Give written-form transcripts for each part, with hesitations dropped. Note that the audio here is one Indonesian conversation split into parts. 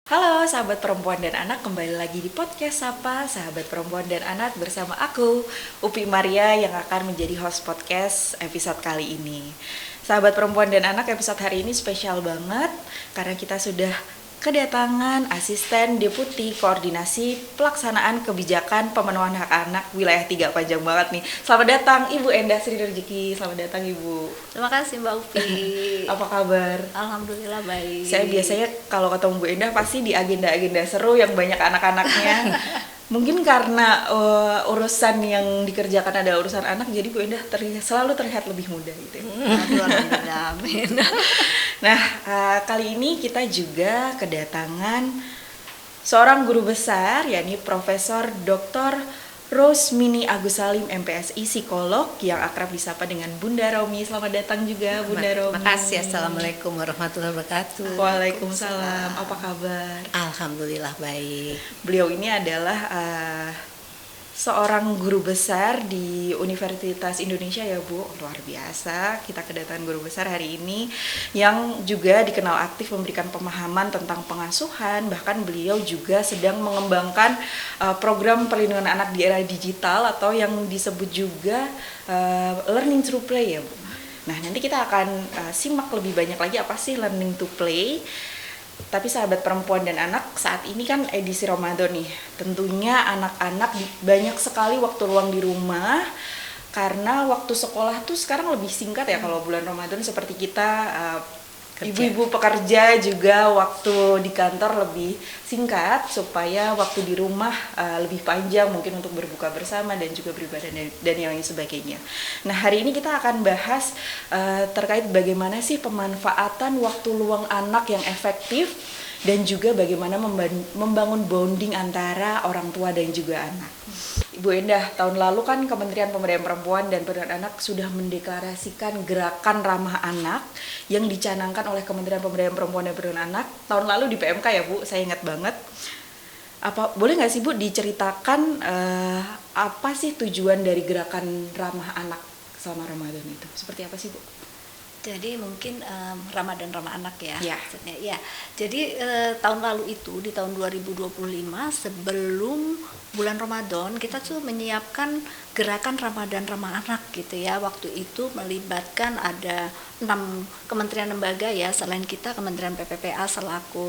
Halo sahabat perempuan dan anak, kembali lagi di podcast Sapa Sahabat Perempuan dan Anak bersama aku, Upi Maria, yang akan menjadi host podcast episode kali ini. Sahabat perempuan dan anak, episode hari ini spesial banget karena kita sudah kedatangan asisten deputi koordinasi pelaksanaan kebijakan pemenuhan hak anak wilayah 3. Panjang banget nih. Selamat datang Ibu Endah Sri Rezeki. Selamat datang Ibu. Terima kasih Mbak Upi. Apa kabar? Alhamdulillah baik. Saya biasanya kalau ketemu Bu Endah pasti di agenda-agenda seru yang banyak anak-anaknya. Mungkin karena urusan yang dikerjakan ada urusan anak, jadi Bu Endah selalu terlihat lebih muda gitu. Alhamdulillah, amin. Nah, kali ini kita juga kedatangan seorang guru besar, yakni Profesor Dr. Rosmini Agus Salim, MPSI, psikolog yang akrab disapa dengan Bunda Romi. Selamat datang juga Bunda Romi. Terima kasih. Assalamualaikum warahmatullahi wabarakatuh. Waalaikumsalam. Apa kabar? Alhamdulillah baik. Beliau ini adalah seorang guru besar di Universitas Indonesia ya Bu. Luar biasa, kita kedatangan guru besar hari ini yang juga dikenal aktif memberikan pemahaman tentang pengasuhan. Bahkan beliau juga sedang mengembangkan program perlindungan anak di era digital atau yang disebut juga learning through play ya Bu. Nah, nanti kita akan simak lebih banyak lagi apa sih learning to play. Tapi sahabat perempuan dan anak, saat ini kan edisi Ramadan nih. Tentunya anak-anak banyak sekali waktu luang di rumah karena waktu sekolah tuh sekarang lebih singkat ya kalau bulan Ramadan, seperti kita ibu-ibu pekerja juga waktu di kantor lebih singkat supaya waktu di rumah lebih panjang mungkin untuk berbuka bersama dan juga beribadah dan yang lain sebagainya. Nah, hari ini kita akan bahas terkait bagaimana sih pemanfaatan waktu luang anak yang efektif dan juga bagaimana membangun bonding antara orang tua dan juga anak. Ibu Endah, tahun lalu kan Kementerian Pemberdayaan Perempuan dan Perlindungan Anak sudah mendeklarasikan gerakan ramah anak yang dicanangkan oleh Kementerian Pemberdayaan Perempuan dan Perlindungan Anak tahun lalu di PMK ya Bu, saya ingat banget. Boleh nggak sih Bu diceritakan apa sih tujuan dari gerakan ramah anak selama Ramadan itu? Seperti apa sih Bu? Jadi mungkin Ramadan ramah anak ya. Ya. Ya. Jadi tahun lalu itu di tahun 2025 sebelum bulan Ramadan kita tuh menyiapkan gerakan Ramadan ramah anak gitu ya. Waktu itu melibatkan ada 6 kementerian lembaga ya, selain kita Kementerian PPPA selaku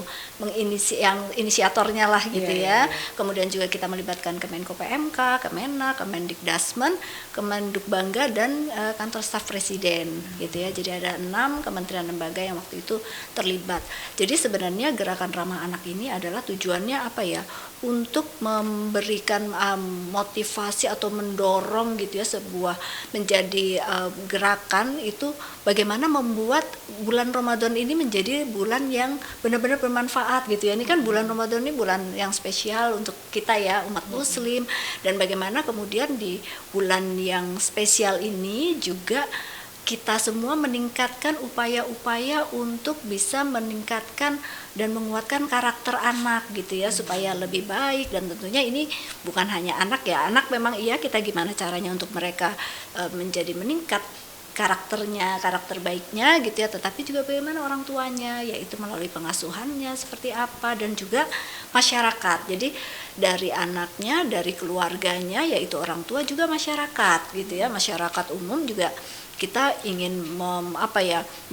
inisiatornya lah gitu ya. Kemudian juga kita melibatkan Kemenko PMK, Kemenak, Kemendikdasmen, Kemendikbangga dan kantor staf presiden gitu ya. Jadi ada 6 kementerian lembaga yang waktu itu terlibat. Jadi sebenarnya gerakan ramah anak ini adalah tujuannya apa ya? Untuk memberikan motivasi atau mendorong gitu ya sebuah menjadi gerakan itu bagaimana membuat bulan Ramadan ini menjadi bulan yang benar-benar bermanfaat gitu ya. Ini kan bulan Ramadan ini bulan yang spesial untuk kita ya umat muslim, dan bagaimana kemudian di bulan yang spesial ini juga kita semua meningkatkan upaya-upaya untuk bisa meningkatkan dan menguatkan karakter anak gitu ya supaya lebih baik. Dan tentunya ini bukan hanya anak ya, anak memang iya kita gimana caranya untuk mereka menjadi meningkat karakternya, karakter baiknya gitu ya, tetapi juga bagaimana orang tuanya, yaitu melalui pengasuhannya seperti apa, dan juga masyarakat. Jadi dari anaknya, dari keluarganya, yaitu orang tua, juga masyarakat gitu ya, masyarakat umum juga kita ingin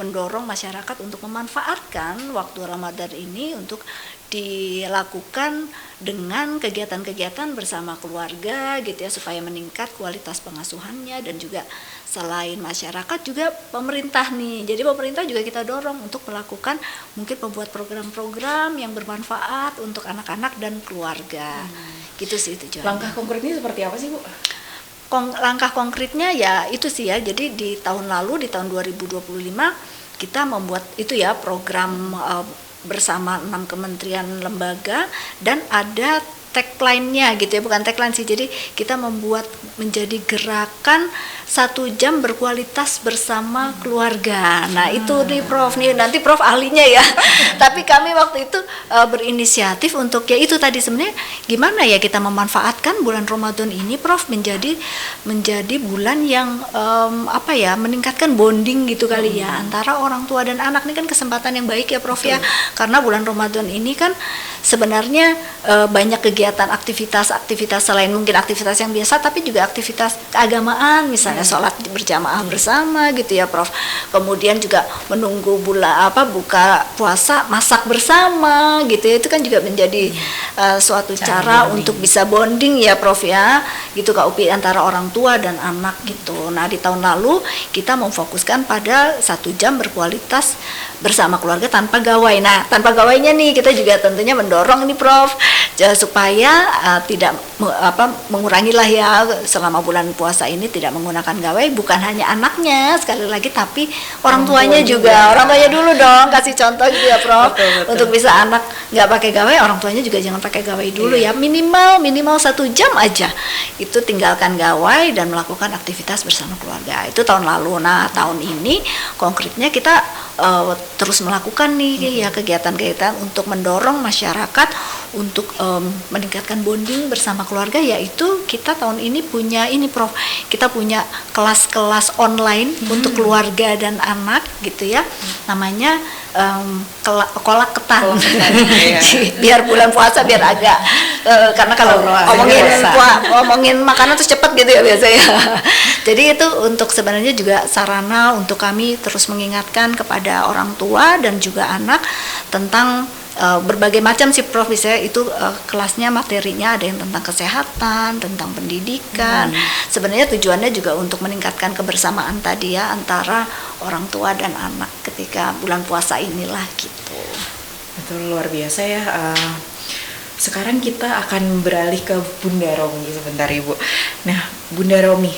mendorong masyarakat untuk memanfaatkan waktu Ramadan ini untuk dilakukan dengan kegiatan-kegiatan bersama keluarga gitu ya, supaya meningkat kualitas pengasuhannya. Dan juga selain masyarakat juga pemerintah nih, jadi pemerintah juga kita dorong untuk melakukan mungkin membuat program-program yang bermanfaat untuk anak-anak dan keluarga. Gitu sih tujuannya. Langkah konkretnya seperti apa sih Bu? Langkah konkretnya ya itu sih ya. Jadi di tahun lalu, di tahun 2025 kita membuat itu ya program bersama 6 kementerian lembaga, dan ada tagline-nya gitu ya, bukan tagline sih. Jadi kita membuat menjadi gerakan 1 jam berkualitas bersama keluarga. Nah itu nih Prof, nih nanti Prof ahlinya ya. Tapi kami waktu itu berinisiatif untuk ya itu tadi, sebenarnya gimana ya kita memanfaatkan bulan Ramadan ini Prof menjadi bulan yang meningkatkan bonding gitu kali ya antara orang tua dan anak. Ini kan kesempatan yang baik ya Prof ya, karena bulan Ramadan ini kan sebenarnya banyak kegiatan aktivitas selain mungkin aktivitas yang biasa, tapi juga aktivitas keagamaan, misalnya sholat berjamaah bersama gitu ya Prof. Kemudian juga menunggu buka puasa masak bersama gitu ya, itu kan juga menjadi suatu cara untuk bisa bonding ya Prof ya, gitu Kak Upi, antara orang tua dan anak gitu. Nah di tahun lalu kita memfokuskan pada 1 jam berkualitas bersama keluarga tanpa gawai. Nah tanpa gawainya nih kita juga tentunya mendorong nih Prof supaya tidak mengurangi lah ya selama bulan puasa ini, tidak menggunakan gawai, bukan hanya anaknya sekali lagi tapi orang tuanya juga. Orang tuanya dulu dong kasih contoh gitu ya Prof. Betul. Untuk bisa anak nggak pakai gawai, orang tuanya juga jangan pakai gawai dulu ya, minimal 1 jam aja itu tinggalkan gawai dan melakukan aktivitas bersama keluarga. Itu tahun lalu. Nah tahun ini konkretnya kita terus melakukan nih ya kegiatan-kegiatan untuk mendorong masyarakat untuk meningkatkan bonding bersama keluarga, yaitu kita tahun ini punya ini Prof, kita punya kelas-kelas online untuk keluarga dan anak gitu ya, namanya kolak ketan. Biar bulan puasa biar agak karena kalau ngomongin makanan terus cepet gitu ya biasanya. Jadi itu untuk sebenarnya juga sarana untuk kami terus mengingatkan kepada orang tua dan juga anak tentang berbagai macam sih Prof, saya itu kelasnya materinya ada yang tentang kesehatan, tentang pendidikan. Sebenarnya tujuannya juga untuk meningkatkan kebersamaan tadi ya antara orang tua dan anak ketika bulan puasa inilah gitu. Betul, luar biasa ya. Sekarang kita akan beralih ke Bunda Romi sebentar Ibu. Nah Bunda Romi,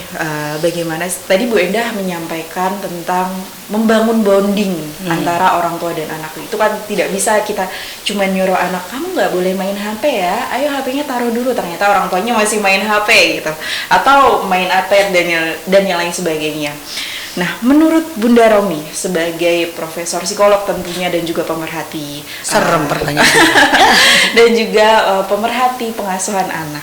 bagaimana tadi Bu Endah menyampaikan tentang membangun bonding antara orang tua dan anak. Itu kan tidak bisa kita cuma nyuruh anak, kamu nggak boleh main HP ya, ayo HP-nya taruh dulu, ternyata orang tuanya masih main HP gitu, atau main iPad dan yang lain sebagainya. Nah, menurut Bunda Romi sebagai profesor psikolog tentunya dan juga pemerhati pertanyaan dan juga pemerhati pengasuhan anak,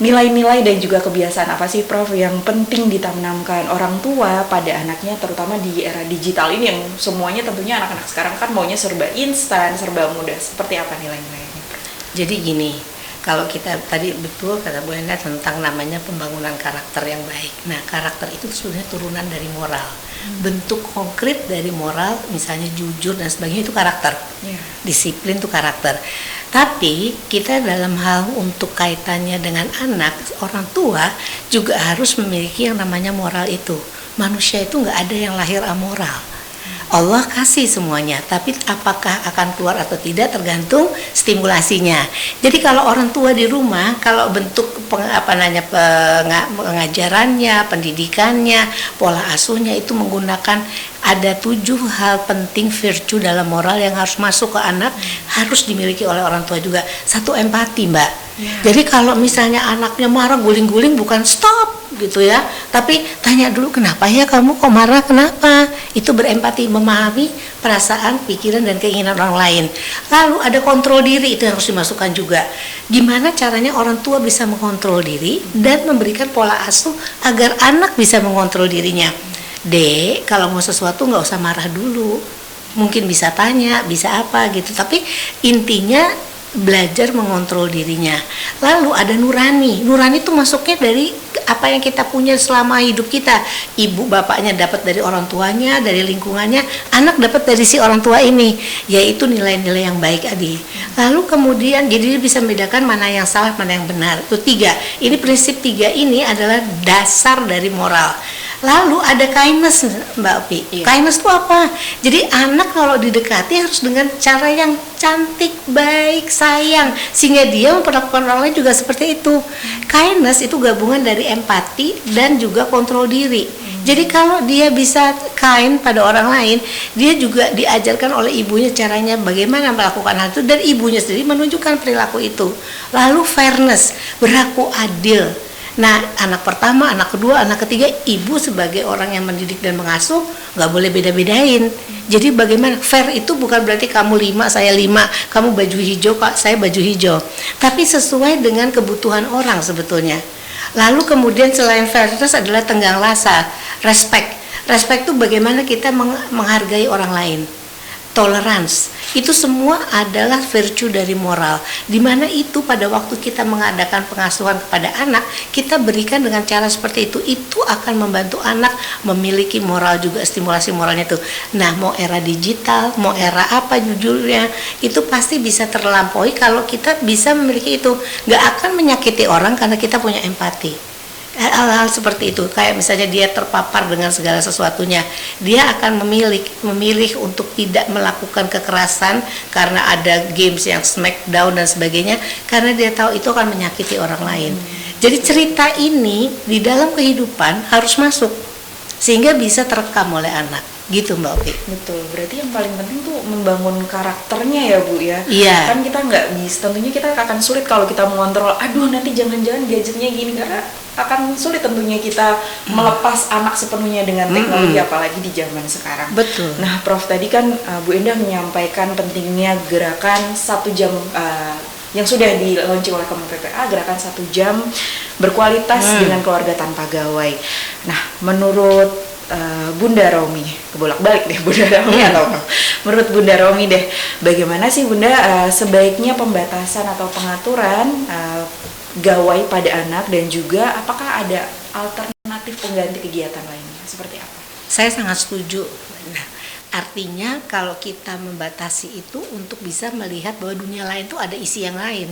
nilai-nilai dan juga kebiasaan apa sih Prof yang penting ditanamkan orang tua pada anaknya, terutama di era digital ini yang semuanya tentunya anak-anak sekarang kan maunya serba instan, serba mudah. Seperti apa nilai-nilainya Prof? Jadi gini, kalau kita tadi betul kata Bu Enda tentang namanya pembangunan karakter yang baik. Nah, karakter itu sebenarnya turunan dari moral. Bentuk konkret dari moral, misalnya jujur dan sebagainya, itu karakter. Disiplin itu karakter. Tapi kita dalam hal untuk kaitannya dengan anak, orang tua juga harus memiliki yang namanya moral itu. Manusia itu nggak ada yang lahir amoral. Allah kasih semuanya, tapi apakah akan keluar atau tidak tergantung stimulasinya. Jadi kalau orang tua di rumah, kalau bentuk pengajarannya, pendidikannya, pola asuhnya itu menggunakan ada 7 hal penting virtue dalam moral yang harus masuk ke anak, harus dimiliki oleh orang tua juga. 1, empati Mbak. Jadi kalau misalnya anaknya marah guling-guling, bukan stop gitu ya, tapi tanya dulu, kenapa ya kamu kok marah, kenapa? Itu berempati, memahami perasaan, pikiran dan keinginan orang lain. Lalu ada kontrol diri, itu harus dimasukkan juga. Gimana caranya orang tua bisa mengontrol diri dan memberikan pola asuh agar anak bisa mengontrol dirinya. Dek, kalau mau sesuatu nggak usah marah dulu, mungkin bisa tanya, bisa apa gitu, tapi intinya belajar mengontrol dirinya. Lalu ada nurani. Nurani itu masuknya dari apa yang kita punya selama hidup kita. Ibu bapaknya dapat dari orang tuanya, dari lingkungannya, anak dapat dari si orang tua ini, yaitu nilai-nilai yang baik tadi. Lalu kemudian jadi bisa membedakan mana yang salah, mana yang benar. Itu 3. Ini prinsip 3 ini adalah dasar dari moral. Lalu ada kindness, Mbak Opi. Iya. Kindness itu apa? Jadi anak kalau didekati harus dengan cara yang cantik, baik, sayang, sehingga dia memperlakukan orang lain juga seperti itu. Kindness itu gabungan dari empati dan juga kontrol diri. Jadi kalau dia bisa kind pada orang lain, dia juga diajarkan oleh ibunya caranya bagaimana melakukan hal itu, dan ibunya sendiri menunjukkan perilaku itu. Lalu fairness, berlaku adil. Nah, anak pertama, anak kedua, anak ketiga, ibu sebagai orang yang mendidik dan mengasuh nggak boleh beda-bedain. Jadi bagaimana fair itu bukan berarti kamu 5, saya 5, kamu baju hijau, saya baju hijau, tapi sesuai dengan kebutuhan orang sebetulnya. Lalu kemudian selain fairness adalah tenggang rasa, respect. Respect itu bagaimana kita menghargai orang lain. Tolerance, itu semua adalah virtue dari moral, di mana itu pada waktu kita mengadakan pengasuhan kepada anak, kita berikan dengan cara seperti itu akan membantu anak memiliki moral juga, stimulasi moralnya itu. Nah, mau era digital, mau era apa judulnya, itu pasti bisa terlampaui kalau kita bisa memiliki itu. Nggak akan menyakiti orang karena kita punya empati. Hal-hal seperti itu, kayak misalnya dia terpapar dengan segala sesuatunya, dia akan memilih untuk tidak melakukan kekerasan karena ada games yang smackdown dan sebagainya, karena dia tahu itu akan menyakiti orang lain. Jadi cerita ini di dalam kehidupan harus masuk sehingga bisa terekam oleh anak, gitu Mbak Opi. Betul, berarti yang paling penting tuh membangun karakternya ya Bu ya. Iya. Kan kita nggak bisa, tentunya kita akan sulit kalau kita mengontrol, aduh nanti jangan-jangan gadgetnya gini, karena akan sulit tentunya kita melepas anak sepenuhnya dengan teknologi, apalagi di zaman sekarang. Betul. Nah, Prof tadi kan Bu Endah menyampaikan pentingnya gerakan 1 jam yang sudah di-launching oleh Kemen PPA, gerakan 1 jam berkualitas dengan keluarga tanpa gawai. Nah, menurut Bunda Romi, kebolak-balik deh Bunda Romi atau apa? Menurut Bunda Romi deh, bagaimana sih Bunda sebaiknya pembatasan atau pengaturan gawai pada anak, dan juga apakah ada alternatif pengganti kegiatan lainnya seperti apa? Saya sangat setuju. Nah, artinya kalau kita membatasi itu untuk bisa melihat bahwa dunia lain tuh ada isi yang lain,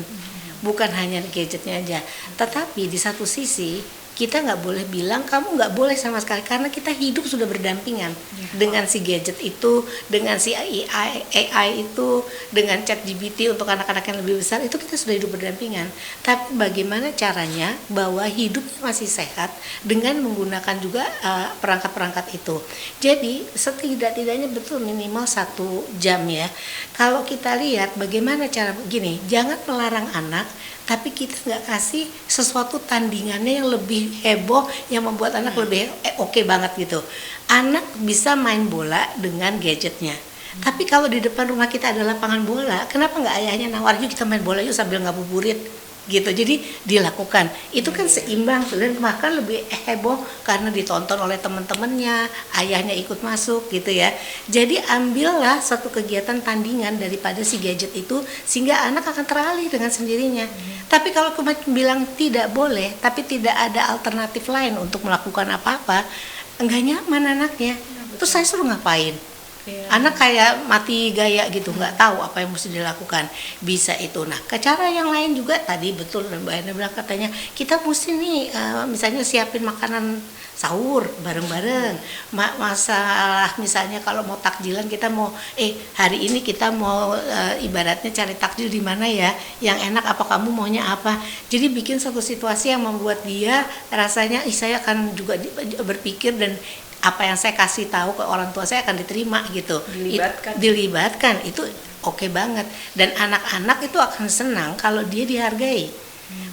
bukan hanya gadgetnya aja. Tetapi di satu sisi kita nggak boleh bilang kamu nggak boleh sama sekali, karena kita hidup sudah berdampingan dengan si gadget itu, dengan si AI itu, dengan ChatGPT untuk anak-anak yang lebih besar, itu kita sudah hidup berdampingan. Tapi bagaimana caranya bahwa hidup masih sehat dengan menggunakan juga perangkat-perangkat itu. Jadi setidak-tidaknya betul minimal 1 jam ya. Kalau kita lihat bagaimana cara begini, jangan melarang anak, tapi kita nggak kasih sesuatu tandingannya yang lebih heboh, yang membuat anak lebih oke banget gitu. Anak bisa main bola dengan gadgetnya, tapi kalau di depan rumah kita ada lapangan bola, kenapa nggak ayahnya nawar, yuk kita main bola yuk sambil ngabuburit gitu. Jadi dilakukan itu kan seimbang, dan bahkan lebih heboh karena ditonton oleh teman-temannya, ayahnya ikut masuk gitu ya. Jadi ambillah satu kegiatan tandingan daripada si gadget itu, sehingga anak akan teralih dengan sendirinya. Tapi kalau kemarin bilang tidak boleh, tapi tidak ada alternatif lain untuk melakukan apa-apa, enggak nyaman anaknya. Terus saya suruh ngapain? Anak kayak mati gaya gitu, nggak tahu apa yang mesti dilakukan. Bisa itu. Nah, ke cara yang lain juga tadi betul Mbak Ena bilang, katanya kita mesti nih misalnya siapin makanan sahur bareng-bareng. Masalah misalnya kalau mau takjilan, kita mau hari ini kita mau ibaratnya cari takjil di mana ya yang enak, apa kamu maunya apa. Jadi bikin satu situasi yang membuat dia rasanya saya akan juga berpikir, dan apa yang saya kasih tahu ke orang tua saya akan diterima gitu. Dilibatkan itu oke banget, dan anak-anak itu akan senang kalau dia dihargai.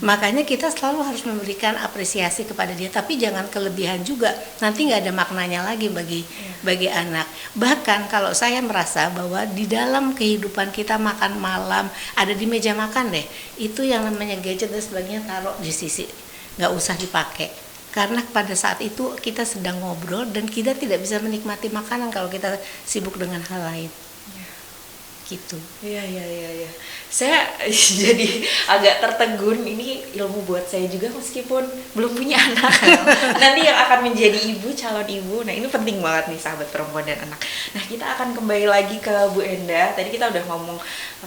Makanya kita selalu harus memberikan apresiasi kepada dia, tapi jangan kelebihan juga, nanti nggak ada maknanya lagi bagi anak. Bahkan kalau saya merasa bahwa di dalam kehidupan kita makan malam, ada di meja makan deh, itu yang namanya gadget dan sebagainya taruh di sisi, nggak usah dipakai. Karena pada saat itu kita sedang ngobrol, dan kita tidak bisa menikmati makanan kalau kita sibuk dengan hal lain. gitu. Iya, iya, iya, iya. Saya jadi agak tertegun, ini ilmu buat saya juga meskipun belum punya anak. Nanti yang akan menjadi ibu, calon ibu. Nah, ini penting banget nih sahabat perempuan dan anak. Nah, kita akan kembali lagi ke Bu Endah. Tadi kita udah ngomong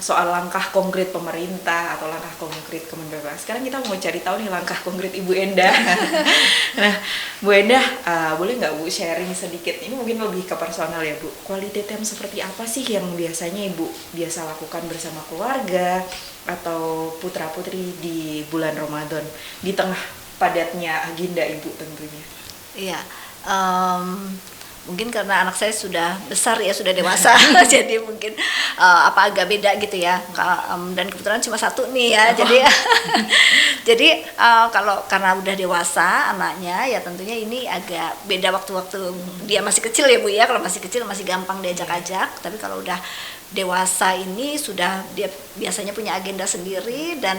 soal langkah konkret pemerintah atau langkah konkret Kementerian. Sekarang kita mau cari tahu nih langkah konkret Ibu Endah. Nah, Bu Endah, boleh nggak Bu sharing sedikit? Ini mungkin lebih ke personal ya Bu. Quality time seperti apa sih yang biasanya Ibu biasa lakukan bersama keluarga atau putra-putri di bulan Ramadan di tengah padatnya agenda Ibu tentunya? Iya, mungkin karena anak saya sudah besar ya, sudah dewasa, jadi mungkin agak beda gitu ya. Dan kebetulan cuma satu nih ya, jadi kalau karena udah dewasa anaknya ya tentunya ini agak beda waktu-waktu dia masih kecil ya Bu ya. Kalau masih kecil masih gampang diajak-ajak, tapi kalau udah dewasa ini sudah dia biasanya punya agenda sendiri dan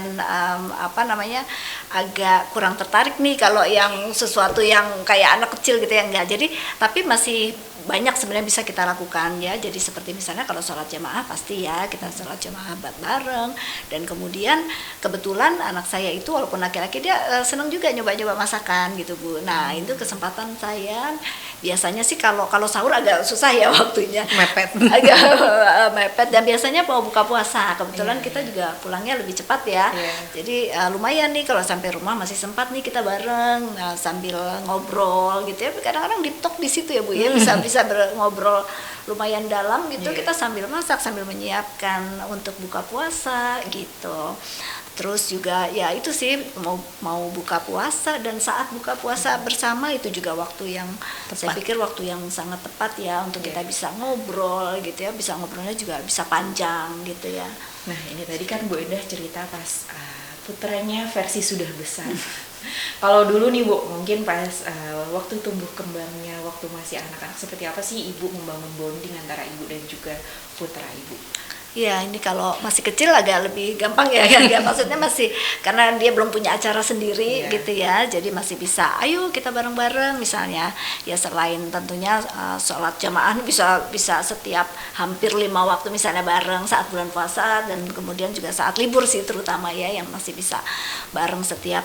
agak kurang tertarik nih kalau yang sesuatu yang kayak anak kecil gitu ya, enggak. Jadi tapi masih banyak sebenarnya bisa kita lakukan ya. Jadi seperti misalnya kalau sholat jamaah pasti ya kita sholat jamaah bareng, dan kemudian kebetulan anak saya itu walaupun laki-laki dia senang juga nyoba-nyoba masakan gitu Bu. Nah itu kesempatan saya biasanya sih kalau sahur agak susah ya waktunya, Mepet. agak mepet, dan biasanya mau buka puasa kebetulan kita juga pulangnya lebih cepat ya. Jadi lumayan nih kalau sampai rumah masih sempat nih kita bareng sambil ngobrol gitu ya. Kadang-kadang deep talk di situ ya Bu ya, bisa ngobrol lumayan dalam gitu. Kita sambil masak, sambil menyiapkan untuk buka puasa gitu. Terus juga ya itu sih mau buka puasa, dan saat buka puasa bersama itu juga waktu yang saya pikir waktu yang sangat tepat ya untuk kita bisa ngobrol gitu ya, bisa ngobrolnya juga bisa panjang gitu ya. Nah, ini tadi kan Bu Endah cerita pas putranya versi sudah besar. Kalau dulu nih Bu, mungkin pas waktu tumbuh kembangnya, waktu masih anak-anak, seperti apa sih Ibu membangun bonding antara Ibu dan juga putra Ibu? Ya ini kalau masih kecil agak lebih gampang ya, maksudnya masih karena dia belum punya acara sendiri gitu ya, jadi masih bisa ayo kita bareng-bareng misalnya ya, selain tentunya sholat jamaah bisa setiap hampir 5 waktu misalnya bareng saat bulan puasa, dan kemudian juga saat libur sih terutama ya yang masih bisa bareng setiap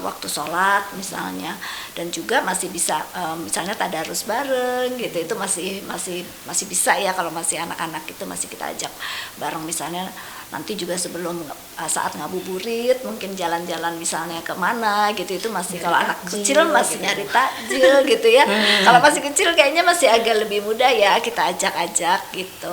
waktu sholat misalnya, dan juga masih bisa misalnya tadarus bareng gitu, itu masih bisa ya kalau masih anak-anak itu masih kita ajak bareng misalnya. Nanti juga sebelum saat ngabuburit mungkin jalan-jalan misalnya kemana gitu, itu masih nyari kalau anak kecil masih gitu, nyari takjil gitu ya. Kalau masih kecil kayaknya masih agak lebih mudah ya kita ajak-ajak gitu.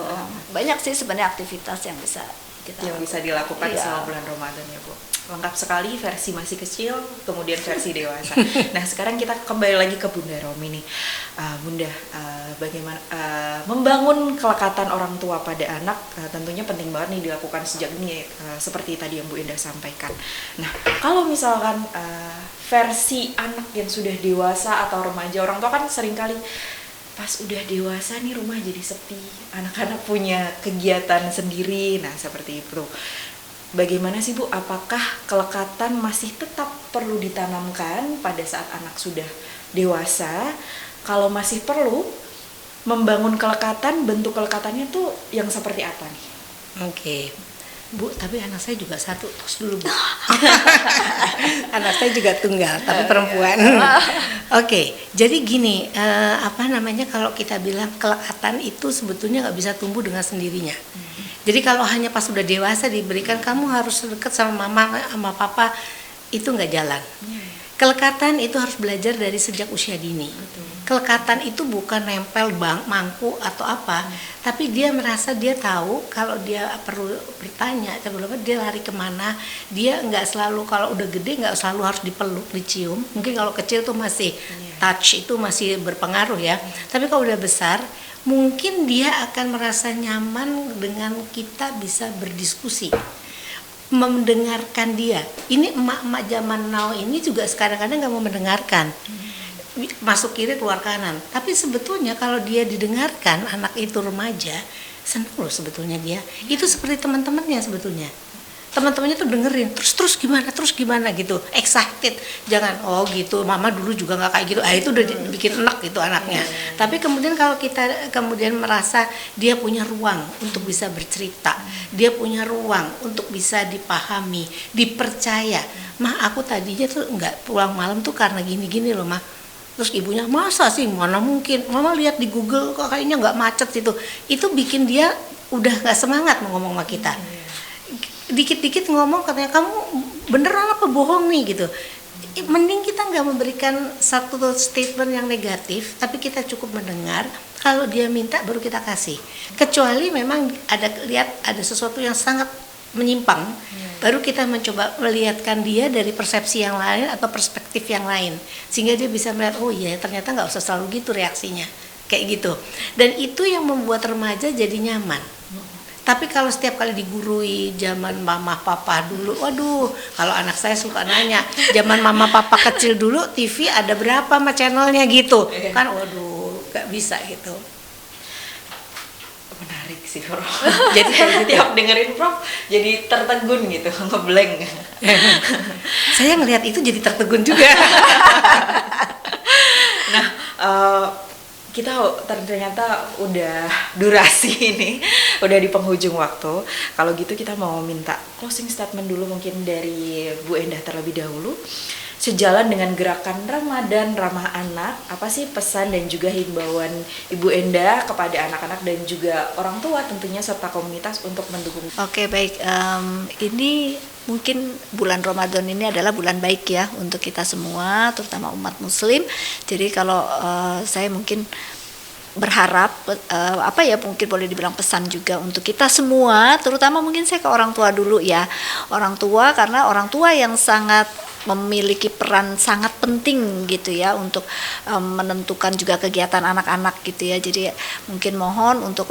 Banyak sih sebenarnya aktivitas yang bisa dilakukan selama bulan Ramadan ya Bu. Lengkap sekali, versi masih kecil, kemudian versi dewasa. Nah sekarang kita kembali lagi ke Bunda Romi nih. Bunda, bagaimana membangun kelekatan orang tua pada anak tentunya penting banget nih dilakukan sejak dini seperti tadi yang Bu Endah sampaikan. Nah kalau misalkan versi anak yang sudah dewasa atau remaja, orang tua kan seringkali pas udah dewasa nih rumah jadi sepi, anak-anak punya kegiatan sendiri, nah seperti itu. Bagaimana sih Bu, apakah kelekatan masih tetap perlu ditanamkan pada saat anak sudah dewasa? Kalau masih perlu, membangun kelekatan, bentuk kelekatannya tuh yang seperti apa nih? Oke. Bu, tapi anak saya juga satu, tos dulu Bu. Anak saya juga tunggal, tapi perempuan. Oke, jadi gini, kalau kita bilang kelekatan itu sebetulnya nggak bisa tumbuh dengan sendirinya. Jadi kalau hanya pas udah dewasa diberikan kamu harus dekat sama mama sama papa, itu nggak jalan. Kelekatan itu harus belajar dari sejak usia dini. Kelekatan itu bukan nempel mangku atau apa, tapi dia merasa dia tahu kalau dia perlu bertanya, dia lari kemana. Dia nggak selalu kalau udah gede nggak selalu harus dipeluk, dicium. Mungkin kalau kecil tuh masih touch itu masih berpengaruh ya. Tapi kalau udah besar, mungkin dia akan merasa nyaman dengan kita bisa berdiskusi, mendengarkan dia. Ini emak-emak zaman now ini juga kadang-kadang nggak mau mendengarkan, masuk kiri keluar kanan. Tapi sebetulnya kalau dia didengarkan, anak itu remaja senang loh sebetulnya dia. Itu seperti teman-temannya sebetulnya. teman-temannya tuh dengerin terus gimana gitu, excited. Jangan oh gitu, mama dulu juga nggak kayak gitu, itu udah bikin enak gitu anaknya. Tapi kemudian kalau kita kemudian merasa dia punya ruang untuk bisa bercerita, dia punya ruang untuk bisa dipahami, dipercaya. Mah aku tadinya tuh nggak pulang malam tuh karena gini-gini loh mah. Terus ibunya, masa sih, mana mungkin, mama lihat di Google kok kayaknya nggak macet itu bikin dia udah nggak semangat mau ngomong sama kita. Dikit-dikit ngomong katanya kamu beneran apa bohong nih gitu. Mending kita nggak memberikan satu statement yang negatif, tapi kita cukup mendengar. Kalau dia minta baru kita kasih. Kecuali memang ada sesuatu yang sangat menyimpang, baru kita mencoba melihatkan dia dari persepsi yang lain atau perspektif yang lain, sehingga dia bisa melihat oh iya ternyata nggak usah selalu gitu reaksinya, kayak gitu. Dan itu yang membuat remaja jadi nyaman. Tapi kalau setiap kali digurui zaman mama papa dulu, waduh, kalau anak saya suka nanya, zaman mama papa kecil dulu TV ada berapa sama channelnya gitu, kan waduh, nggak bisa gitu. Menarik sih Prof. Jadi tiap dengerin Prof jadi tertegun gitu, ngeblank. Saya ngelihat itu jadi tertegun juga. Nah, kita ternyata udah durasi ini, udah di penghujung waktu. Kalau gitu kita mau minta closing statement dulu mungkin dari Bu Endah terlebih dahulu. Sejalan dengan gerakan Ramadan Ramah Anak, apa sih pesan dan juga himbauan Ibu Endah kepada anak-anak dan juga orang tua tentunya serta komunitas untuk mendukung? Oke, baik. Ini mungkin bulan Ramadan ini adalah bulan baik ya untuk kita semua, terutama umat Muslim. Jadi kalau saya mungkin berharap mungkin boleh dibilang pesan juga untuk kita semua, terutama mungkin saya ke orang tua dulu ya. Orang tua, karena orang tua yang sangat memiliki peran sangat penting gitu ya untuk menentukan juga kegiatan anak-anak gitu ya. Jadi mungkin mohon untuk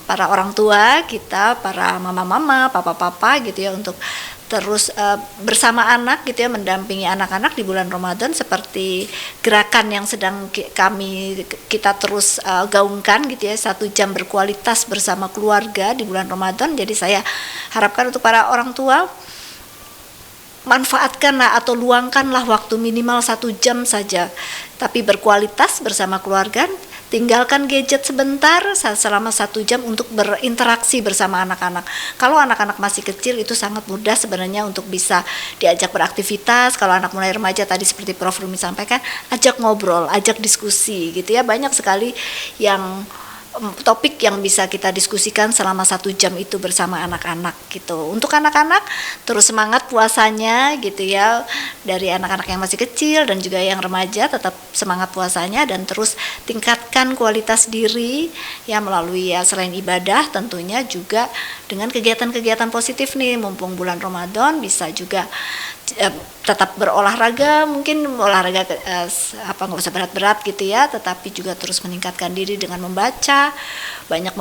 para orang tua kita, para mama-mama, papa-papa gitu ya, untuk terus bersama anak gitu ya, mendampingi anak-anak di bulan Ramadan seperti gerakan yang sedang kita terus gaungkan gitu ya, 1 jam berkualitas bersama keluarga di bulan Ramadan. Jadi saya harapkan untuk para orang tua, manfaatkanlah atau luangkanlah waktu minimal 1 jam saja, tapi berkualitas bersama keluarga. Tinggalkan gadget sebentar selama 1 jam untuk berinteraksi bersama anak-anak. Kalau anak-anak masih kecil itu sangat mudah sebenarnya untuk bisa diajak beraktivitas. Kalau anak mulai remaja tadi seperti Prof. Rumi sampaikan, ajak ngobrol, ajak diskusi gitu ya. Banyak sekali yang topik yang bisa kita diskusikan selama 1 jam itu bersama anak-anak gitu. Untuk anak-anak terus semangat puasanya gitu ya, dari anak-anak yang masih kecil dan juga yang remaja tetap semangat puasanya, dan terus tingkatkan kualitas diri ya melalui ya selain ibadah tentunya juga dengan kegiatan-kegiatan positif nih, mumpung bulan Ramadan bisa juga tetap berolahraga, mungkin olahraga nggak usah berat-berat gitu ya, tetapi juga terus meningkatkan diri dengan membaca, banyak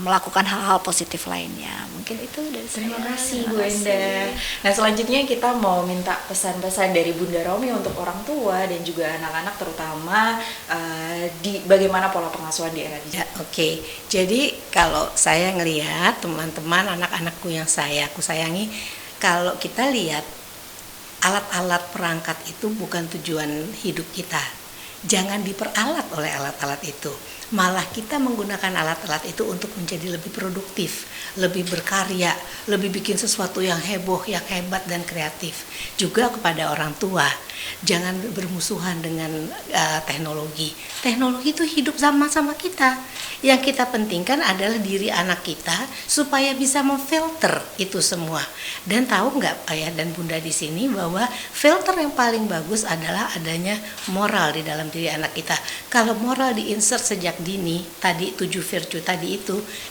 melakukan hal-hal positif lainnya. Mungkin itu dari saya. Terima kasih Bu Endah. Nah, selanjutnya kita mau minta pesan-pesan dari Bunda Romi untuk orang tua dan juga anak-anak, terutama di bagaimana pola pengasuhan di era digital. Oke. Jadi kalau saya ngelihat teman-teman anak-anakku yang aku sayangi, kalau kita lihat alat-alat perangkat itu bukan tujuan hidup kita. Jangan diperalat oleh alat-alat itu. Malah kita menggunakan alat-alat itu untuk menjadi lebih produktif, lebih berkarya, lebih bikin sesuatu yang heboh, yang hebat dan kreatif. Juga kepada orang tua, jangan bermusuhan dengan teknologi. Teknologi itu hidup sama-sama kita. Yang kita pentingkan adalah diri anak kita supaya bisa memfilter itu semua. Dan tahu nggak ayah dan bunda di sini bahwa filter yang paling bagus adalah adanya moral di dalam diri anak kita. Kalau moral diinsert sejak dini, tadi 7 virtue tadi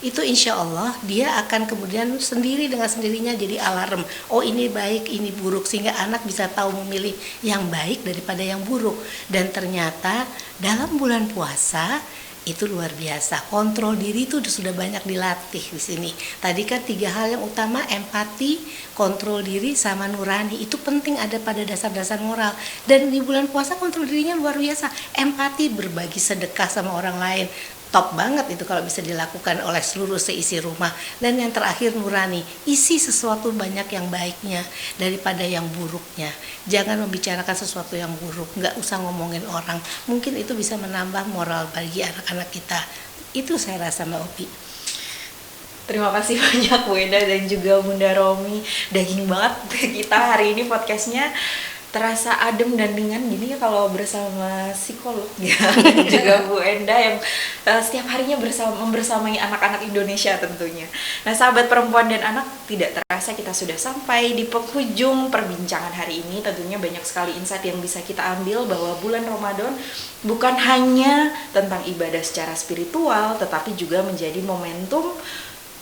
itu insya Allah dia akan kemudian sendiri dengan sendirinya jadi alarm. Oh ini baik, ini buruk, sehingga anak bisa tahu memilih yang baik daripada yang buruk. Dan ternyata dalam bulan puasa itu luar biasa, kontrol diri itu sudah banyak dilatih di sini. Tadi kan 3 hal yang utama, empati, kontrol diri sama nurani, itu penting ada pada dasar-dasar moral. Dan di bulan puasa kontrol dirinya luar biasa, empati, berbagi sedekah sama orang lain, top banget itu kalau bisa dilakukan oleh seluruh seisi rumah. Dan yang terakhir nurani, isi sesuatu banyak yang baiknya daripada yang buruknya. Jangan membicarakan sesuatu yang buruk, nggak usah ngomongin orang. Mungkin itu bisa menambah moral bagi anak-anak kita. Itu saya rasa Mbak Opi. Terima kasih banyak Bu Enda dan juga Bunda Romi. Daging banget kita hari ini podcastnya, terasa adem dan ringan gini ya kalau bersama psikolog ya. Juga Bu Enda yang setiap harinya membersamai anak-anak Indonesia tentunya. Nah sahabat perempuan dan anak, tidak terasa kita sudah sampai di penghujung perbincangan hari ini. Tentunya banyak sekali insight yang bisa kita ambil bahwa bulan Ramadan bukan hanya tentang ibadah secara spiritual, tetapi juga menjadi momentum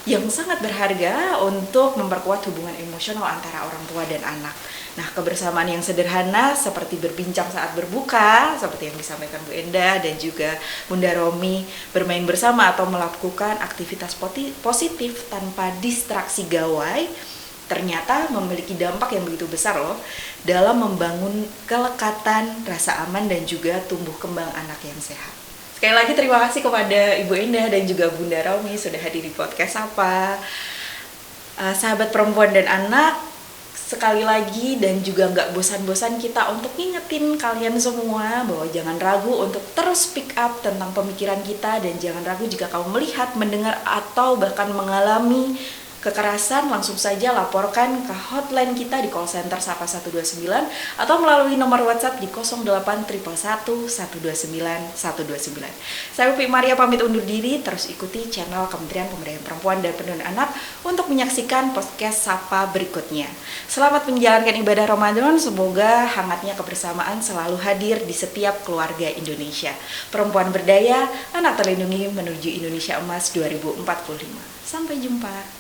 yang sangat berharga untuk memperkuat hubungan emosional antara orang tua dan anak. Nah, kebersamaan yang sederhana seperti berbincang saat berbuka, seperti yang disampaikan Bu Enda dan juga Bunda Romi, bermain bersama atau melakukan aktivitas positif tanpa distraksi gawai, ternyata memiliki dampak yang begitu besar loh dalam membangun kelekatan, rasa aman dan juga tumbuh kembang anak yang sehat. Sekali lagi terima kasih kepada Ibu Endah dan juga Bunda Romi sudah hadir di podcast Sapa. Sahabat perempuan dan anak, sekali lagi dan juga nggak bosan-bosan kita untuk ngingetin kalian semua bahwa jangan ragu untuk terus speak up tentang pemikiran kita, dan jangan ragu jika kamu melihat, mendengar atau bahkan mengalami kekerasan, langsung saja laporkan ke hotline kita di call center Sapa 129 atau melalui nomor WhatsApp di 08111129 129. Saya Upi Maria pamit undur diri, terus ikuti channel Kementerian Pemberdayaan Perempuan dan Perlindungan Anak untuk menyaksikan podcast Sapa berikutnya. Selamat menjalankan ibadah Ramadan, semoga hangatnya kebersamaan selalu hadir di setiap keluarga Indonesia. Perempuan berdaya, anak terlindungi menuju Indonesia Emas 2045. Sampai jumpa.